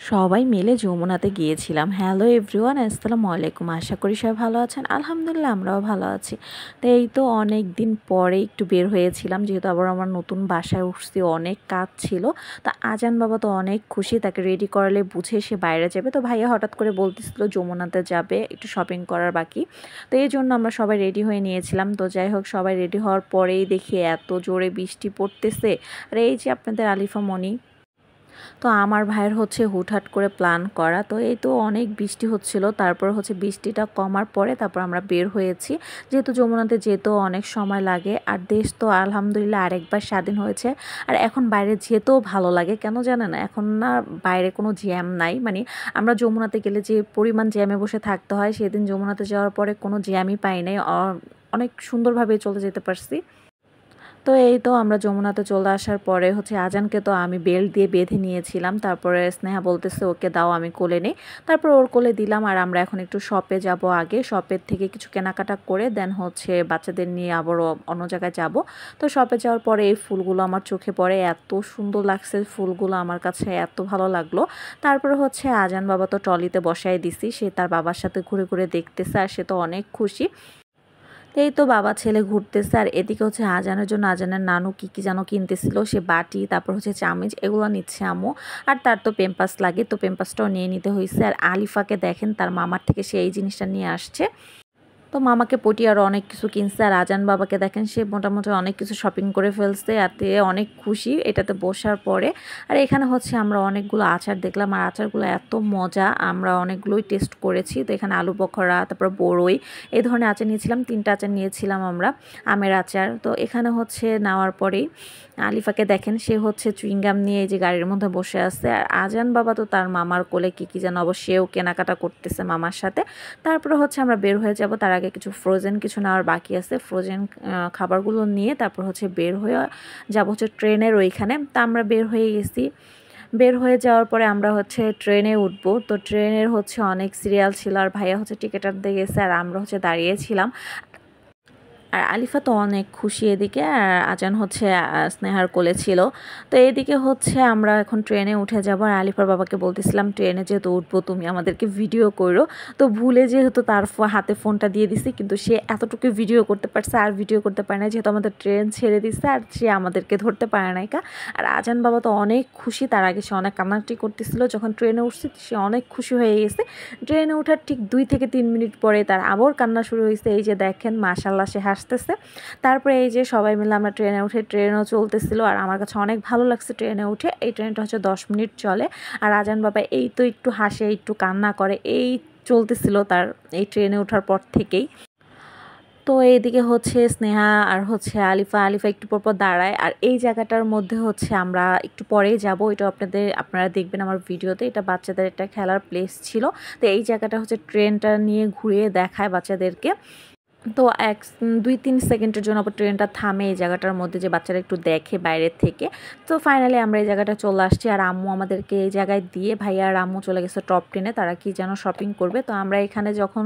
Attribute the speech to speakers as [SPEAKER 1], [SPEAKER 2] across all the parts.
[SPEAKER 1] সবাই মিলে যমুনাতে গিয়েছিলাম। হ্যালো এভরিওয়ান, আসসালামু আলাইকুম। আশা করি সবাই ভালো আছেন। আলহামদুলিল্লাহ আমরাও ভালো আছি। তো এই তো অনেক দিন পরে একটু বের হয়েছিলাম, যেহেতু আবার আমার নতুন বাসায় উঠছি, অনেক কাজ ছিল। তো আজান বাবা তো অনেক খুশি, তাকে রেডি করালে বুঝে সে বাইরে যাবে। তো ভাইয়া হঠাৎ করে বলতেছিল যমুনাতে যাবে, একটু শপিং করার বাকি। তো এই জন্য আমরা সবাই রেডি হয়ে নিয়েছিলাম। তো যাই হোক, সবাই রেডি হওয়ার পরেই দেখি এত জোরে বৃষ্টি পড়তেছে। আর এই যে আপনাদের আলিফা মনি, তো আমার ভাইয়ের হচ্ছে হুটহাট করে প্ল্যান করা। তো এই তো অনেক বৃষ্টি হচ্ছিল, তারপর হচ্ছে বৃষ্টিটা কমার পরে তারপর আমরা বের হয়েছি, যেহেতু যমুনাতে যেতেও অনেক সময় লাগে। আর দেশ তো আলহামদুলিল্লাহ আরেকবার স্বাধীন হয়েছে। আর এখন বাইরে যেতেও ভালো লাগে, কেন জানেন, এখন না বাইরে কোনো জ্যাম নাই। মানে আমরা যমুনাতে গেলে যে পরিমাণ জ্যামে বসে থাকতে হয়, সেদিন যমুনাতে যাওয়ার পরে কোনো জ্যামই পাই নাই, অনেক সুন্দরভাবে চলে যেতে পারছি। তো এই তো আমরা যমুনাতে চলে আসার পরে হচ্ছে আজানকে তো আমি বেল্ট দিয়ে বেঁধে নিয়েছিলাম। তারপরে স্নেহা বলতেছে ওকে দাও, আমি কোলে নেই। তারপর ওর কোলে দিলাম। আর আমরা এখন একটু শপে যাব, আগে শপের থেকে কিছু কেনাকাটা করে দেন হচ্ছে বাচ্চাদের নিয়ে আবারও অন্য জায়গায় যাব। তো শপে যাওয়ার পরে এই ফুলগুলো আমার চোখে পড়ে, এত সুন্দর লাগছে ফুলগুলো, আমার কাছে এত ভালো লাগলো। তারপরে হচ্ছে আজান বাবা তো ট্রলিতে বসায় দিছি, সে তার বাবার সাথে ঘুরে ঘুরে দেখতেছে, আর সে তো অনেক খুশি। এই তো বাবা ছেলে ঘুরতেছে, আর এদিকে হচ্ছে আজানের জন্য আজানের নানু কি কি যেন কিনতেছিল, সে বাটি তারপর হচ্ছে চামিচ এগুলো নিচ্ছে আম্মু। আর তার তো পেম্পাস লাগে, তো পেম্পাসটাও নিয়ে নিতে হয়েছে। আর আলিফাকে দেখেন, তার মামার থেকে সে এই জিনিসটা নিয়ে আসছে। তো মামাকে পটি আরও অনেক কিছু কিনছে। আর আজান বাবাকে দেখেন, সে মোটামুটি অনেক কিছু শপিং করে ফেলছে, আর তে অনেক খুশি এটাতে বসার পরে। আর এখানে হচ্ছে আমরা অনেকগুলো আচার দেখলাম, আর আচারগুলো এত মজা, আমরা অনেকগুলোই টেস্ট করেছি। তো এখানে আলু বখরা, তারপর বড়ই, এই ধরনের আচার নিয়েছিলাম, 3টা আচার নিয়েছিলাম আমরা, আমের আচার। তো এখানে হচ্ছে নেওয়ার পরেই আলিফাকে দেখেন, সে হচ্ছে চুইংগাম নিয়ে এই যে গাড়ির মধ্যে বসে আছে। আর আজান বাবা তো তার মামার কোলে কি কি যেন অবশ্যও কেনাকাটা করতেছে মামার সাথে। তারপরে হচ্ছে আমরা বের হয়ে যাব, তার আগে কিছু ফ্রোজেন কিছু নেওয়ার বাকি আছে। ফ্রোজেন খাবারগুলো নিয়ে তারপর হচ্ছে বের হয়ে যাব হচ্ছে ট্রেনের ওইখানে। তা আমরা বের হয়ে গেছি। বের হয়ে যাওয়ার পরে আমরা হচ্ছে ট্রেনে উঠবো। তো ট্রেনের হচ্ছে অনেক সিরিয়াল ছিল, আর ভাইয়া হচ্ছে টিকিট আনতে গেছে, আর আমরা হচ্ছে দাঁড়িয়েছিলাম। আর আলিফা তো অনেক খুশি এদিকে, আর আজান হচ্ছে স্নেহার কোলে ছিল। তো এদিকে হচ্ছে আমরা এখন ট্রেনে উঠে যাব। আর আলিফার বাবাকে বলতেছিলাম ট্রেনে যেহেতু উঠবো তুমি আমাদেরকে ভিডিও করো। তো ভুলে যেহেতু তার হাতে ফোনটা দিয়ে দিছি, কিন্তু সে এতটুকু ভিডিও করতে পারছে, আর ভিডিও করতে পারে না, যেহেতু আমাদের ট্রেন ছেড়ে দিচ্ছে, আর সে আমাদেরকে ধরতে পারে নাই কা। আর আজান বাবা তো অনেক খুশি, তার আগে সে অনেক কান্নাকাটি করতেছিল, যখন ট্রেনে উঠছে সে অনেক খুশি হয়ে গেছে। ট্রেনে ওঠার ঠিক 2 থেকে 3 মিনিট পরে তার আবার কান্না শুরু হয়েছে। এই যে দেখেন, মাশাআল্লাহ সে হাসতেছে। তারপরে এই যে সবাই মিলে আমরা ট্রেনে উঠে, ট্রেনও চলতেছিল, আর আমার কাছে অনেক ভালো লাগছে ট্রেনে উঠে। এই ট্রেনটা হচ্ছে 10 মিনিট চলে। আর আজান বাবা এই তো একটু হাসে, একটু কান্না করে, এই চলতেছিল তার এই ট্রেনে ওঠার পর থেকেই। তো এইদিকে হচ্ছে স্নেহা আর হচ্ছে আলিফা আলিফা একটু পর দাঁড়ায়। আর এই জায়গাটার মধ্যে হচ্ছে আমরা একটু পরেই যাব, এটা আপনারা দেখবেন আমার ভিডিওতে। এটা বাচ্চাদের একটা খেলার প্লেস ছিল। তো এই জায়গাটা হচ্ছে ট্রেনটা নিয়ে ঘুরিয়ে দেখায় বাচ্চাদেরকে। তো 2-3 সেকেন্ডের জন্য আবার ট্রেনটা থামে এই জায়গাটার মধ্যে, যে বাচ্চারা একটু দেখে বাইরের থেকে। তো ফাইনালি আমরা এই জায়গাটা চলে আসছি, আর আম্মু আমাদেরকে এই জায়গায় দিয়ে ভাইয়া আর আম্মু চলে গেছে টপ টেনে, তারা কি যেন শপিং করবে। তো আমরা এখানে যখন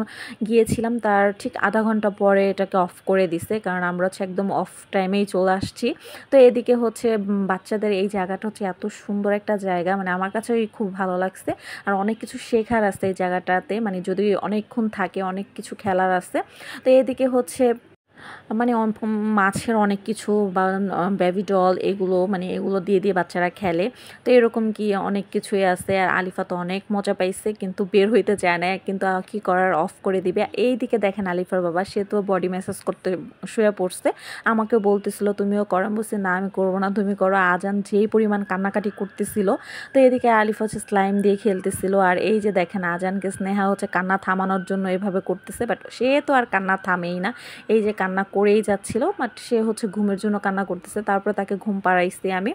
[SPEAKER 1] গিয়েছিলাম তার ঠিক আধা ঘন্টা পরে এটাকে অফ করে দিছে, কারণ আমরা হচ্ছে একদম অফ টাইমেই চলে আসছি। তো এদিকে হচ্ছে বাচ্চাদের এই জায়গাটা হচ্ছে এত সুন্দর একটা জায়গা, মানে আমার কাছে খুব ভালো লাগছে। আর অনেক কিছু শেখার আছে এই জায়গাটাতে, মানে যদি অনেকক্ষণ থাকে অনেক কিছু খেলার আছে। তো এদিকে হচ্ছে মানে মাছের অনেক কিছু বা বেবি ডল, এগুলো মানে এগুলো দিয়ে দিয়ে বাচ্চারা খেলে। তো এরকম কি অনেক কিছুই আছে। আর আলিফা তো অনেক মজা পাইছে, কিন্তু বের হইতে চায় না, কিন্তু কি করার, অফ করে দিবে। এইদিকে দেখেন আলিফার বাবা, সে তো বডি ম্যাসাজ করতে শুয়ে পড়ছে, আমাকেও বলতেছিল তুমিও করো। আমি বলছি না আমি করবো না, তুমি করো। আজান যেই পরিমাণ কান্নাকাটি করতেছিল। তো এদিকে আলিফা হচ্ছে স্লাইম দিয়ে খেলতেছিল। আর এই যে দেখেন আজানকে স্নেহা হচ্ছে কান্না থামানোর জন্য এভাবে করতেছে, বাট সে তো আর কান্না থামেই না, এই যে কান্না করেই যাচ্ছিল। বাট সে হচ্ছে ঘুমের জন্য কান্না করতেছে। তারপর তাকে ঘুম পাড়াইছি আমি।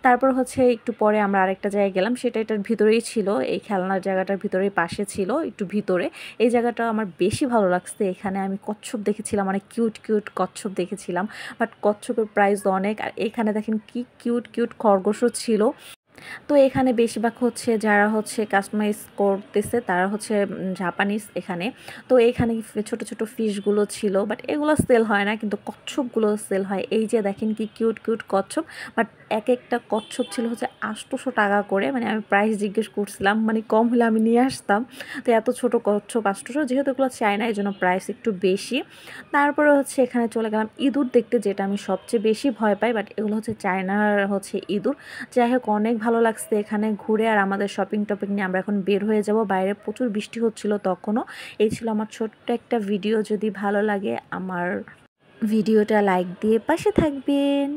[SPEAKER 1] তারপর হচ্ছে একটু পরে আমরা আরেকটা জায়গায় গেলাম, সেটা এটার ভিতরেই ছিল, এই খেলনার জায়গাটার ভিতরেই পাশে ছিল, একটু ভিতরে। এই জায়গাটা আমার বেশি ভালো লাগছে। এখানে আমি কচ্ছপ দেখেছিলাম, অনেক কিউট কিউট কচ্ছপ দেখেছিলাম, বাট কচ্ছপের প্রাইস অনেক। আর এখানে দেখেন কি কিউট কিউট খরগোশও ছিল। তো এখানে বেশিরভাগ হচ্ছে যারা হচ্ছে কাস্টমাইজ করতেছে তারা হচ্ছে জাপানিজ এখানে। তো এখানে ছোট ছোট ফিশগুলো ছিল, বাট এগুলো সেল হয় না, কিন্তু কচ্ছপগুলো সেল হয়। এই যে দেখেন কি কিউট কিউট কচ্ছপ, বাট এক একটা কচ্ছপ ছিল হচ্ছে 800 টাকা করে। মানে আমি প্রাইস জিজ্ঞেস করছিলাম, মানে কম হলে আমি নিয়ে আসতাম। তো এত ছোট কচ্ছপ 800, যেহেতু এগুলো চায়না এই জন্য প্রাইস একটু বেশি। তারপরে হচ্ছে এখানে চলে গেলাম ইঁদুর দেখতে, যেটা আমি সবচেয়ে বেশি ভয় পাই, বাট এগুলো হচ্ছে চায়নার হচ্ছে ইঁদুর। যাই হোক অনেক ভালো লাগছে এখানে ঘুরে। আর আমাদের শপিং টপিং নিয়ে আমরা এখন বের হয়ে যাব, বাইরে প্রচুর বৃষ্টি হচ্ছিল তখনও। এই ছিল আমার ছোট্ট একটা ভিডিও। যদি ভালো লাগে আমার ভিডিওটা লাইক দিয়ে পাশে থাকবেন।